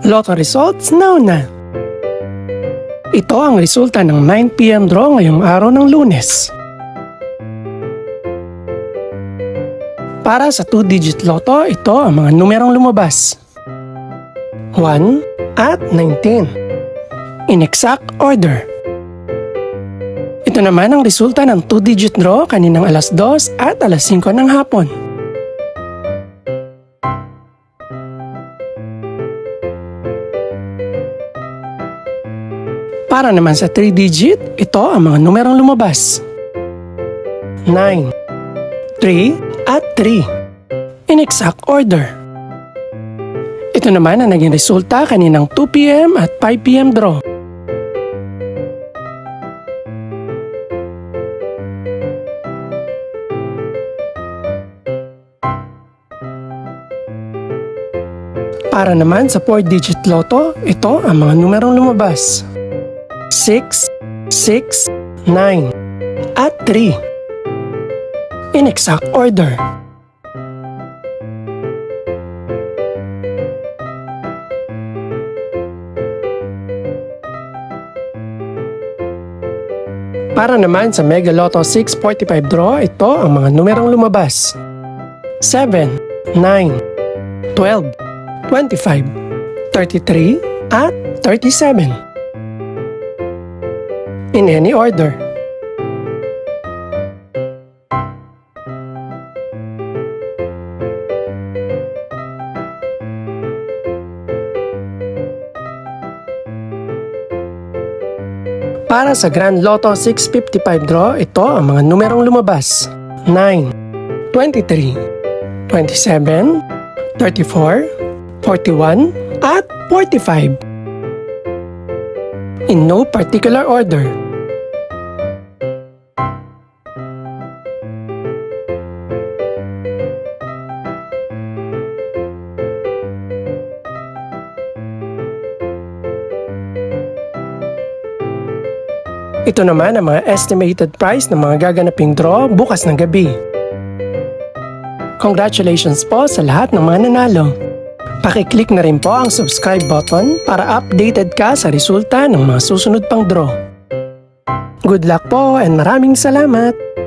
Lotto results now na. Ito ang resulta ng 9 PM draw ngayong araw ng Lunes. Para sa 2-digit lotto, ito ang mga numerong lumabas. 1 at 19. In exact order. Ito naman ang resulta ng 2-digit draw kaninang alas 2 at alas 5 ng hapon. Para naman sa 3-digit, ito ang mga numerong lumabas. 9, 3 at 3. In exact order. Ito naman ang naging resulta kaninang 2 PM at 5 PM draw. Para naman sa 4-digit lotto, ito ang mga numerong lumabas. 6, 6, 9, at 3. In exact order. Para naman sa Mega Lotto 645 draw, ito ang mga numerong lumabas. 7, 9, 12, 25, 33, at 37. In any order. Para sa Grand Lotto 655 draw, ito ang mga numerong lumabas. 9, 23, 27, 34, 41, at 45. In no particular order. Ito naman ang mga estimated price ng mga gaganaping draw bukas ng gabi. Congratulations po sa lahat ng mga nanalo. Pakiclick na rin po ang subscribe button para updated ka sa resulta ng mga susunod pang draw. Good luck po and maraming salamat!